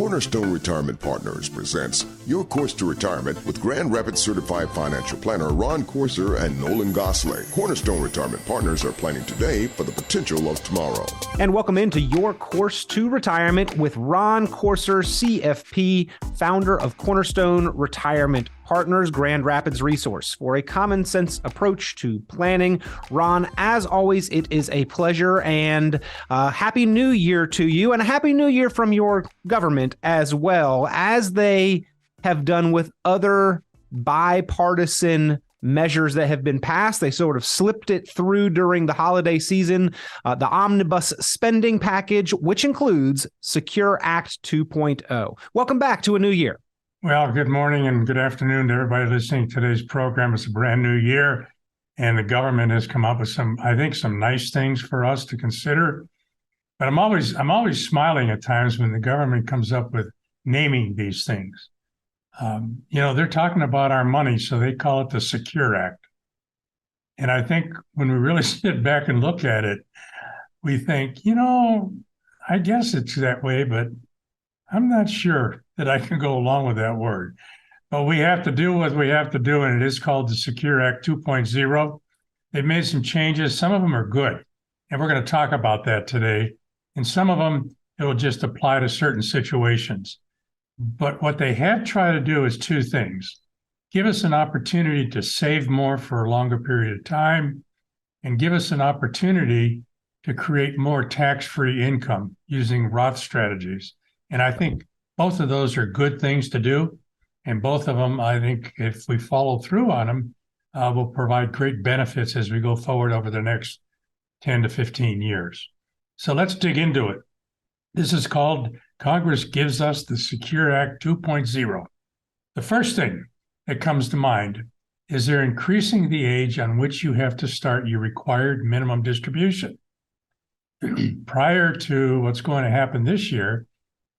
Cornerstone Retirement Partners presents Your Course to Retirement with Grand Rapids Certified Financial Planner Ron Corser and Nolan Gosley. Cornerstone Retirement Partners are planning today for the potential of tomorrow. And welcome into Your Course to Retirement with Ron Corser, CFP, founder of Cornerstone Retirement Partners, Grand Rapids resource for a common sense approach to planning. Ron, as always, it is a pleasure, and Happy New Year to you, and a Happy New Year from your government as well, as they have done with other bipartisan measures that have been passed. They sort of slipped it through during the holiday season. The omnibus spending package, which includes Secure Act 2.0. Welcome back to a new year. Well, good morning and good afternoon to everybody listening to today's program. It's a brand new year, and the government has come up with some nice things for us to consider. But I'm always smiling at times when the government comes up with naming these things. They're talking about our money, so they call it the Secure Act. And I think when we really sit back and look at it, we think, I guess it's that way, but I'm not sure that I can go along with that word. But we have to do what we have to do, and it is called the Secure Act 2.0. They've made some changes. Some of them are good, and we're going to talk about that today. And some of them, it will just apply to certain situations. But what they have tried to do is two things: give us an opportunity to save more for a longer period of time, and give us an opportunity to create more tax-free income using Roth strategies. And I think both of those are good things to do. And both of them, I think, if we follow through on them, will provide great benefits as we go forward over the next 10 to 15 years. So let's dig into it. This is called Congress Gives Us the Secure Act 2.0. The first thing that comes to mind is they're increasing the age on which you have to start your required minimum distribution. Prior to what's going to happen this year,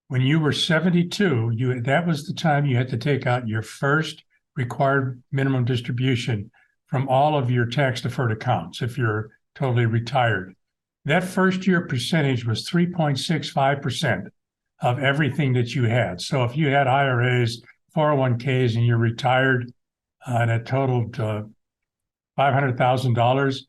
when you were 72, that was the time you had to take out your first required minimum distribution from all of your tax-deferred accounts if you're totally retired. That first year percentage was 3.65% of everything that you had. So if you had IRAs, 401ks, and you're retired and it totaled $500,000,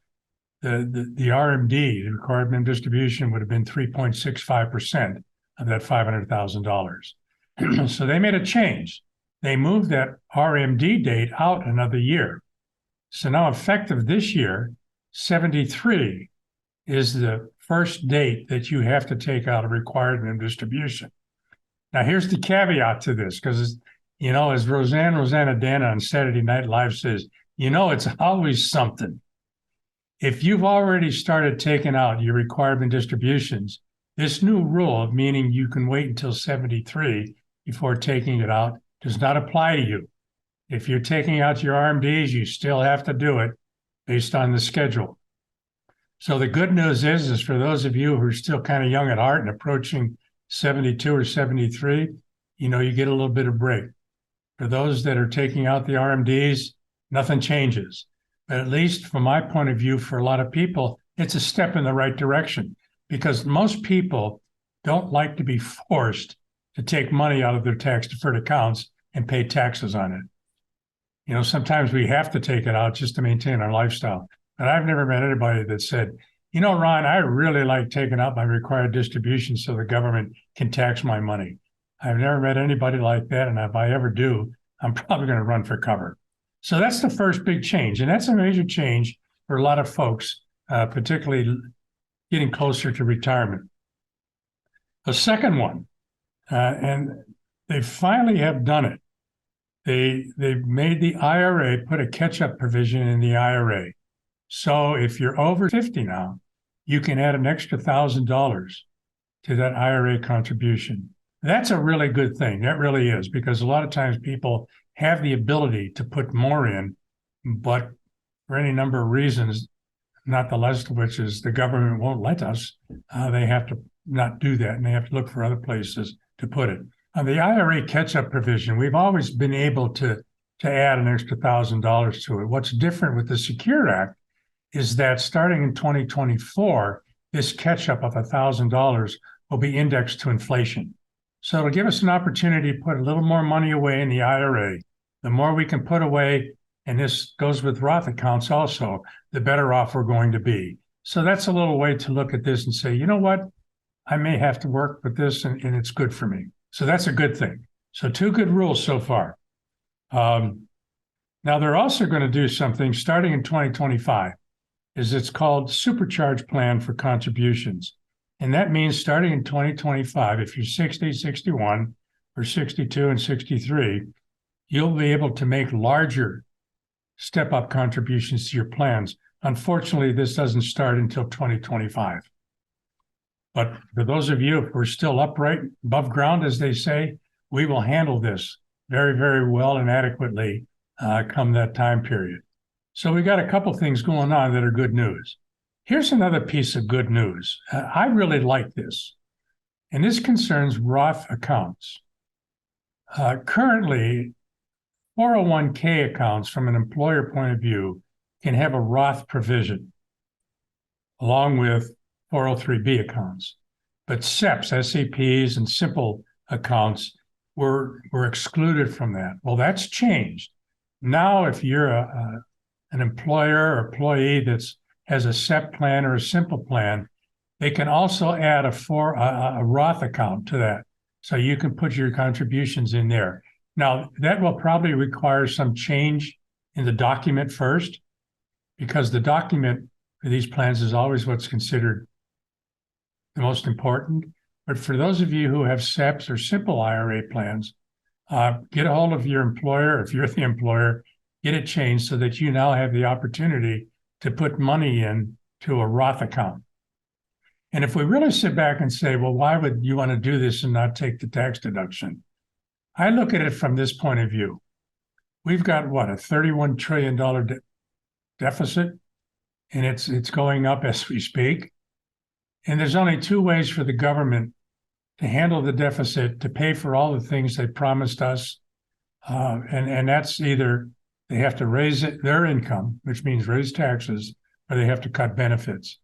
the RMD, the required minimum distribution, would have been 3.65% of that $500,000. So they made a change. They moved that RMD date out another year. So now effective this year, 73 is the first date that you have to take out a required minimum distribution. Now here's the caveat to this, because as Rosanna Dana on Saturday Night Live says, it's always something. If you've already started taking out your required minimum distributions, this new rule, meaning you can wait until 73 before taking it out, does not apply to you. If you're taking out your RMDs, you still have to do it based on the schedule. So the good news is for those of you who are still kind of young at heart and approaching 72 or 73, you get a little bit of break. For those that are taking out the RMDs, nothing changes. But at least from my point of view, for a lot of people, it's a step in the right direction, because most people don't like to be forced to take money out of their tax-deferred accounts and pay taxes on it. Sometimes we have to take it out just to maintain our lifestyle. But I've never met anybody that said, Ron, I really like taking out my required distribution so the government can tax my money. I've never met anybody like that, and if I ever do, I'm probably going to run for cover. So that's the first big change, and that's a major change for a lot of folks, particularly getting closer to retirement. The second one, and they finally have done it. They've made the IRA, put a catch-up provision in the IRA. So if you're over 50 now, you can add an extra $1,000 to that IRA contribution. That's a really good thing. That really is, because a lot of times people have the ability to put more in, but for any number of reasons, not the least of which is the government won't let us, they have to not do that, and they have to look for other places to put it. On the IRA catch-up provision, we've always been able to add an extra $1,000 to it. What's different with the Secure Act is that starting in 2024, this catch-up of $1,000 will be indexed to inflation. So it'll give us an opportunity to put a little more money away in the IRA. The more we can put away, and this goes with Roth accounts also, the better off we're going to be. So that's a little way to look at this and say, you know what? I may have to work with this and it's good for me. So that's a good thing. So 2 good rules so far. Now they're also going to do something starting in 2025, is it's called Supercharge Plan for Contributions. And that means starting in 2025, if you're 60, 61, or 62 and 63, you'll be able to make larger step-up contributions to your plans. Unfortunately, this doesn't start until 2025. But for those of you who are still upright, above ground, as they say, we will handle this very, very well and adequately come that time period. So we got a couple things going on that are good news. Here's another piece of good news. I really like this, and this concerns Roth accounts. Currently, 401k accounts from an employer point of view can have a Roth provision along with 403b accounts. But SEPs, SEPs, and simple accounts were excluded from that. Well, that's changed. Now, if you're an employer or employee that has a SEP plan or a simple plan, they can also add a Roth account to that. So you can put your contributions in there. Now, that will probably require some change in the document first, because the document for these plans is always what's considered the most important. But for those of you who have SEPs or simple IRA plans, get a hold of your employer. If you're the employer, get it changed so that you now have the opportunity to put money in to a Roth account. And if we really sit back and say, well, why would you want to do this and not take the tax deduction? I look at it from this point of view. We've got, what, a $31 trillion deficit, and it's going up as we speak. And there's only 2 ways for the government to handle the deficit, to pay for all the things they promised us. And that's either they have to raise their income, which means raise taxes, or they have to cut benefits.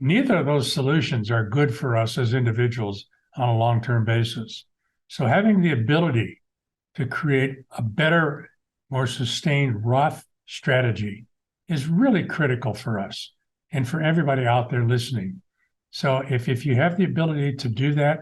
Neither of those solutions are good for us as individuals on a long-term basis. So having the ability to create a better, more sustained Roth strategy is really critical for us and for everybody out there listening. So if you have the ability to do that,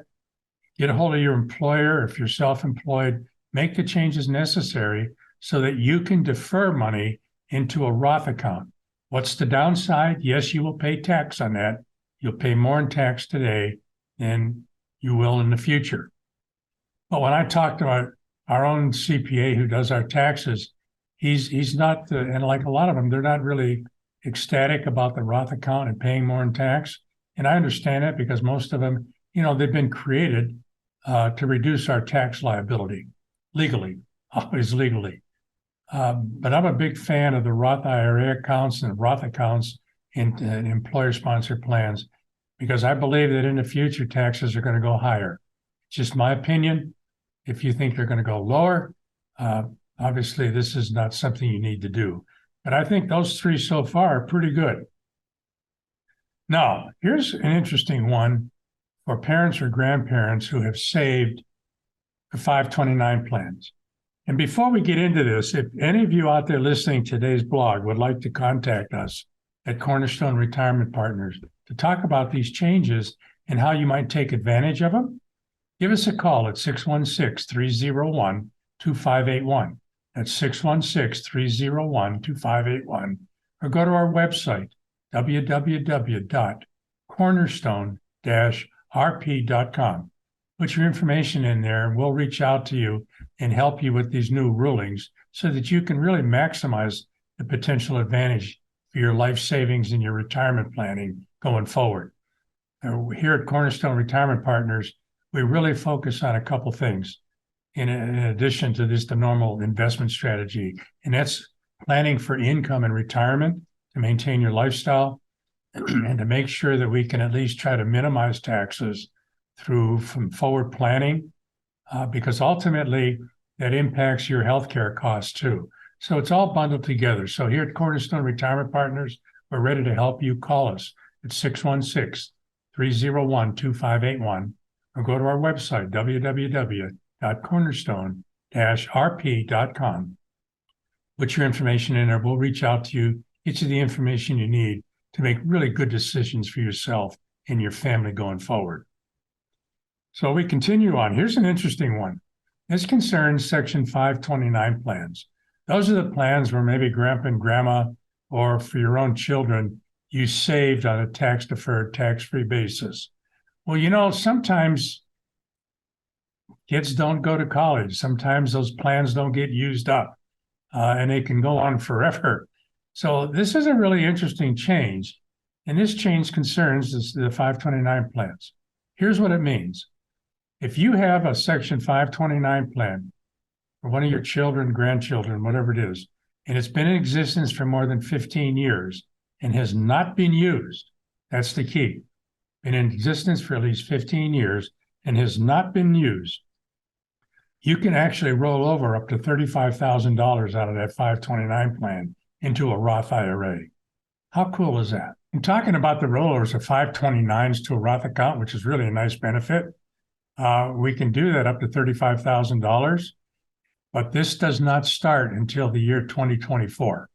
get a hold of your employer. If you're self-employed, make the changes necessary so that you can defer money into a Roth account. What's the downside? Yes, you will pay tax on that. You'll pay more in tax today than you will in the future. But when I talk to our own CPA who does our taxes, he's not, and like a lot of them, they're not really ecstatic about the Roth account and paying more in tax. And I understand that because most of them, they've been created to reduce our tax liability legally, always legally. But I'm a big fan of the Roth IRA accounts and Roth accounts in employer-sponsored plans, because I believe that in the future, taxes are going to go higher. It's just my opinion. If you think they're going to go lower, obviously this is not something you need to do. But I think those 3 so far are pretty good. Now, here's an interesting one for parents or grandparents who have saved for 529 plans. And before we get into this, if any of you out there listening to today's blog would like to contact us at Cornerstone Retirement Partners to talk about these changes and how you might take advantage of them, give us a call at 616-301-2581. That's 616-301-2581. Or go to our website, www.cornerstone-rp.com. Put your information in there, and we'll reach out to you and help you with these new rulings so that you can really maximize the potential advantage for your life savings and your retirement planning going forward. Here at Cornerstone Retirement Partners, we really focus on a couple things in addition to the normal investment strategy, and that's planning for income and retirement to maintain your lifestyle and to make sure that we can at least try to minimize taxes from forward planning, because ultimately that impacts your healthcare costs too. So it's all bundled together. So here at Cornerstone Retirement Partners, we're ready to help you. Call us at 616-301-2581 or go to our website, www.cornerstone-rp.com. Put your information in there. We'll reach out to you, get you the information you need to make really good decisions for yourself and your family going forward. So we continue on. Here's an interesting one. This concerns Section 529 plans. Those are the plans where maybe grandpa and grandma, or for your own children, you saved on a tax-deferred, tax-free basis. Well, sometimes kids don't go to college. Sometimes those plans don't get used up, and they can go on forever. So this is a really interesting change, and this change concerns the 529 plans. Here's what it means. If you have a Section 529 plan for one of your children, grandchildren, whatever it is, and it's been in existence for more than 15 years and has not been used, that's the key, been in existence for at least 15 years and has not been used, you can actually roll over up to $35,000 out of that 529 plan into a Roth IRA. How cool is that? I'm talking about the rollovers of 529s to a Roth account, which is really a nice benefit. We can do that up to $35,000, but this does not start until the year 2024,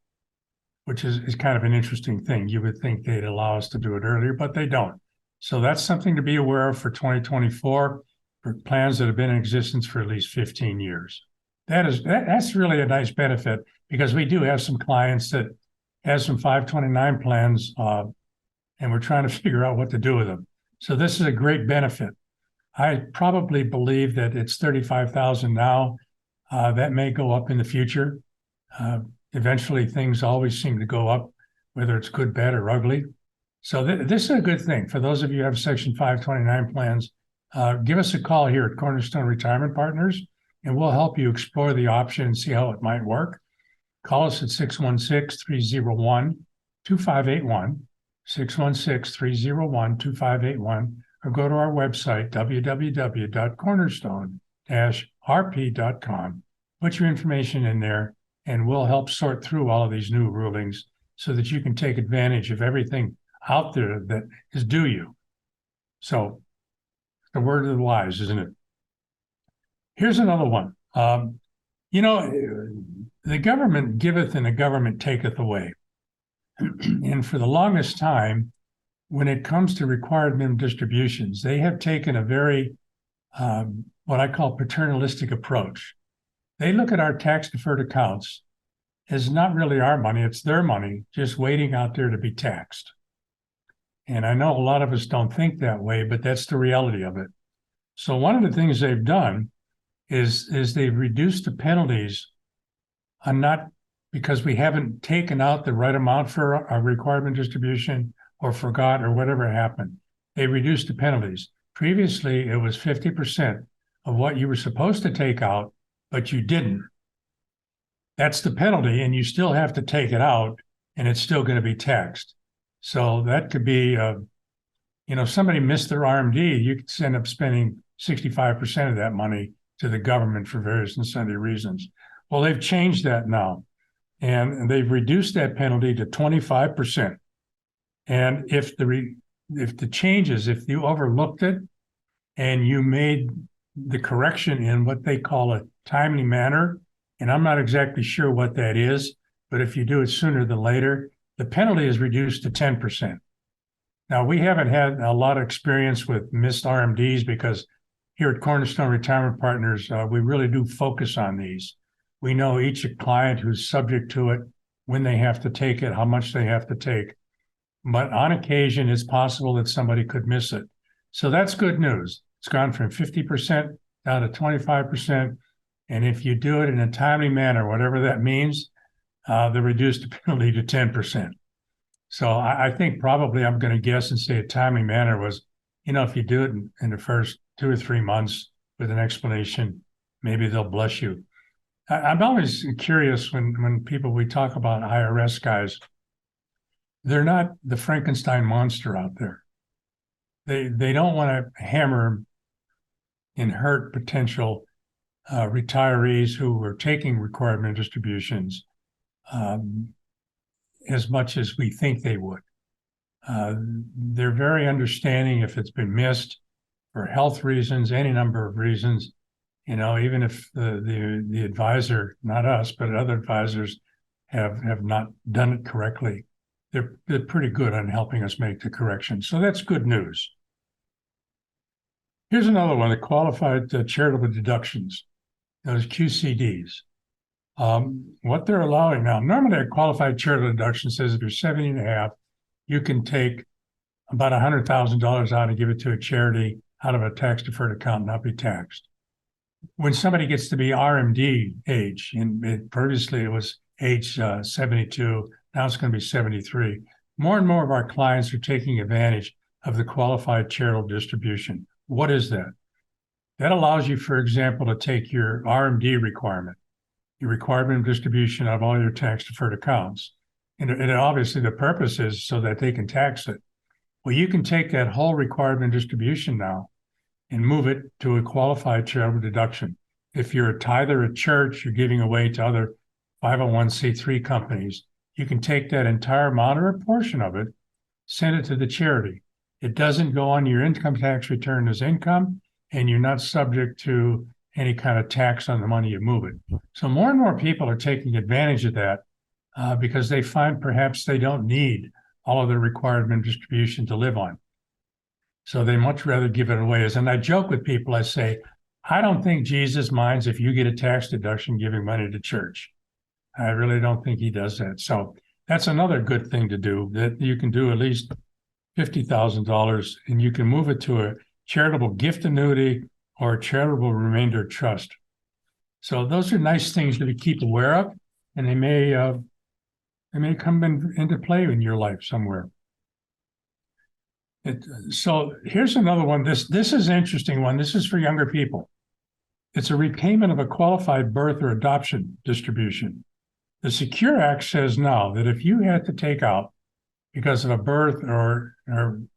which is kind of an interesting thing. You would think they'd allow us to do it earlier, but they don't. So that's something to be aware of for 2024 for plans that have been in existence for at least 15 years. That's really a nice benefit, because we do have some clients that have some 529 plans, and we're trying to figure out what to do with them. So this is a great benefit. I probably believe that it's $35,000 now. That may go up in the future. Eventually, things always seem to go up, whether it's good, bad, or ugly. So this is a good thing. For those of you who have Section 529 plans, give us a call here at Cornerstone Retirement Partners, and we'll help you explore the option and see how it might work. Call us at 616-301-2581, 616-301-2581, or go to our website, www.cornerstone-rp.com. Put your information in there, and we'll help sort through all of these new rulings so that you can take advantage of everything out there that is due you. So, the word of the wise, isn't it? Here's another one. The government giveth and the government taketh away. And for the longest time, when it comes to required minimum distributions, they have taken a very, what I call paternalistic approach. They look at our tax-deferred accounts as not really our money, it's their money, just waiting out there to be taxed. And I know a lot of us don't think that way, but that's the reality of it. So one of the things they've done is they've reduced the penalties on not because we haven't taken out the right amount for a requirement distribution or forgot or whatever happened. They reduced the penalties. Previously, it was 50% of what you were supposed to take out, but you didn't. That's the penalty, and you still have to take it out, and it's still going to be taxed. So that could be, if somebody missed their RMD, you could end up spending 65% of that money to the government for various and sundry reasons. Well, they've changed that now, and they've reduced that penalty to 25%. And if you overlooked it and you made the correction in what they call a timely manner, and I'm not exactly sure what that is, but if you do it sooner than later, the penalty is reduced to 10%. Now, we haven't had a lot of experience with missed RMDs because here at Cornerstone Retirement Partners, we really do focus on these. We know each client who's subject to it, when they have to take it, how much they have to take. But on occasion, it's possible that somebody could miss it. So that's good news. It's gone from 50% down to 25%. And if you do it in a timely manner, whatever that means, they reduced the penalty to 10%. So I think probably I'm going to guess and say a timely manner was, if you do it in the first 2 or 3 months with an explanation, maybe they'll bless you. I'm always curious when we talk about IRS guys, they're not the Frankenstein monster out there. They don't want to hammer and hurt potential retirees who are taking required minimum distributions as much as we think they would. They're very understanding if it's been missed. for health reasons, any number of reasons. Even if the advisor, not us, but other advisors have not done it correctly, they're pretty good on helping us make the correction. So that's good news. Here's another one, the qualified charitable deductions, those QCDs. What they're allowing now, normally a qualified charitable deduction says if you're 70 and a half, you can take about $100,000 out and give it to a charity out of a tax-deferred account and not be taxed. When somebody gets to be RMD age, and previously it was age 72, now it's going to be 73, more and more of our clients are taking advantage of the qualified charitable distribution. What is that? That allows you, for example, to take your RMD requirement, your requirement of distribution of all your tax-deferred accounts. And obviously the purpose is so that they can tax it. Well, you can take that whole requirement distribution now and move it to a qualified charitable deduction. If you're a tither at church, you're giving away to other 501c3 companies, you can take that entire amount or a portion of it, send it to the charity. It doesn't go on your income tax return as income, and you're not subject to any kind of tax on the money you move it. So more and more people are taking advantage of that because they find perhaps they don't need all of the requirement distribution to live on. So they much rather give it away. And I joke with people, I say, I don't think Jesus minds if you get a tax deduction giving money to church. I really don't think he does that. So that's another good thing to do, that you can do at least $50,000 and you can move it to a charitable gift annuity or a charitable remainder trust. So those are nice things to keep aware of, and they may come into play in your life somewhere. So here's another one. This is an interesting one. This is for younger people. It's a repayment of a qualified birth or adoption distribution. The Secure Act says now that if you had to take out, because of a birth or an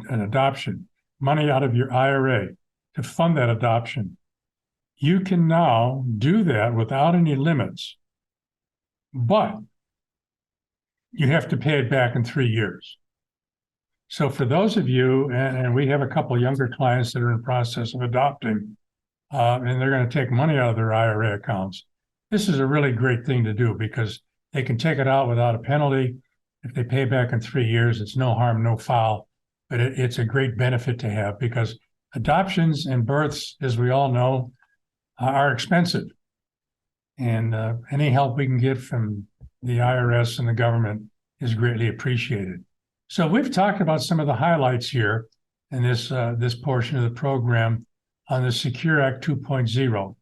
adoption, money out of your IRA to fund that adoption, you can now do that without any limits, but you have to pay it back in 3 years. So for those of you, and we have a couple of younger clients that are in the process of adopting, and they're going to take money out of their IRA accounts, this is a really great thing to do because they can take it out without a penalty. If they pay back in 3 years, it's no harm, no foul, but it's a great benefit to have because adoptions and births, as we all know, are expensive. And any help we can get from the IRS and the government is greatly appreciated. So we've talked about some of the highlights here in this portion of the program on the Secure Act 2.0.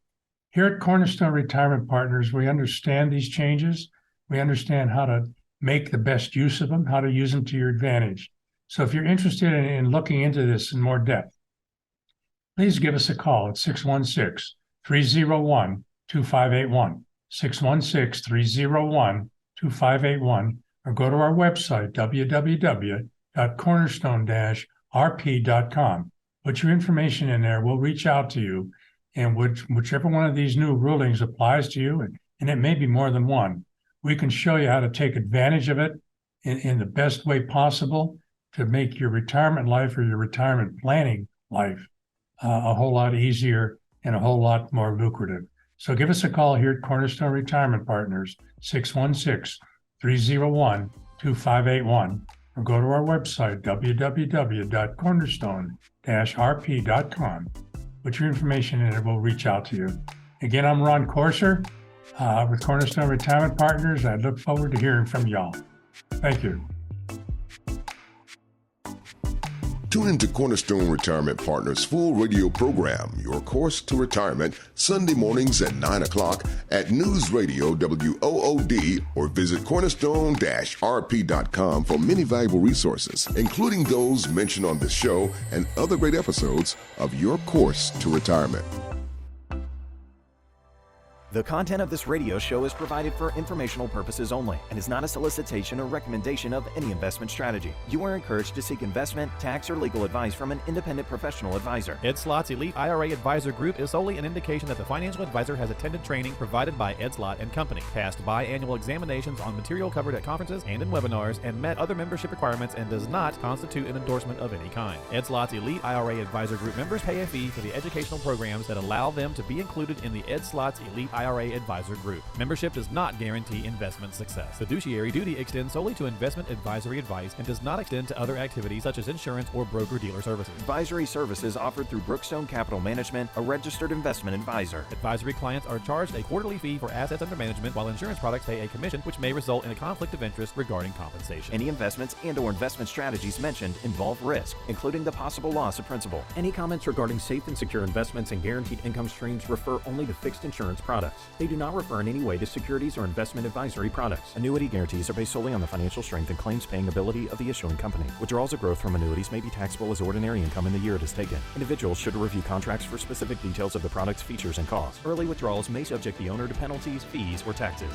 Here at Cornerstone Retirement Partners, we understand these changes. We understand how to make the best use of them, how to use them to your advantage. So if you're interested in looking into this in more depth, please give us a call at 616-301-2581, 616-301-2581, or go to our website, www.cornerstone-rp.com. Put your information in there. We'll reach out to you, and whichever one of these new rulings applies to you, and it may be more than one, we can show you how to take advantage of it in the best way possible to make your retirement life or your retirement planning life a whole lot easier and a whole lot more lucrative. So give us a call here at Cornerstone Retirement Partners, 616-301-2581, or go to our website, www.cornerstone-rp.com. Put your information in and we'll reach out to you. Again, I'm Ron Corser with Cornerstone Retirement Partners. I look forward to hearing from y'all. Thank you. Tune into Cornerstone Retirement Partners' full radio program, Your Course to Retirement, Sunday mornings at 9 o'clock at News Radio WOOD, or visit cornerstone-rp.com for many valuable resources, including those mentioned on this show and other great episodes of Your Course to Retirement. The content of this radio show is provided for informational purposes only and is not a solicitation or recommendation of any investment strategy. You are encouraged to seek investment, tax, or legal advice from an independent professional advisor. Ed Slott's Elite IRA Advisor Group is solely an indication that the financial advisor has attended training provided by Ed Slott and Company, passed biannual examinations on material covered at conferences and in webinars, and met other membership requirements, and does not constitute an endorsement of any kind. Ed Slott's Elite IRA Advisor Group members pay a fee for the educational programs that allow them to be included in the Ed Slott's Elite IRA Advisor Group. Membership does not guarantee investment success. Fiduciary duty extends solely to investment advisory advice and does not extend to other activities such as insurance or broker-dealer services. Advisory services offered through Brookstone Capital Management, a registered investment advisor. Advisory clients are charged a quarterly fee for assets under management, while insurance products pay a commission, which may result in a conflict of interest regarding compensation. Any investments and/or investment strategies mentioned involve risk, including the possible loss of principal. Any comments regarding safe and secure investments and guaranteed income streams refer only to fixed insurance products. They do not refer in any way to securities or investment advisory products. Annuity guarantees are based solely on the financial strength and claims-paying ability of the issuing company. Withdrawals or growth from annuities may be taxable as ordinary income in the year it is taken. Individuals should review contracts for specific details of the product's features and costs. Early withdrawals may subject the owner to penalties, fees, or taxes.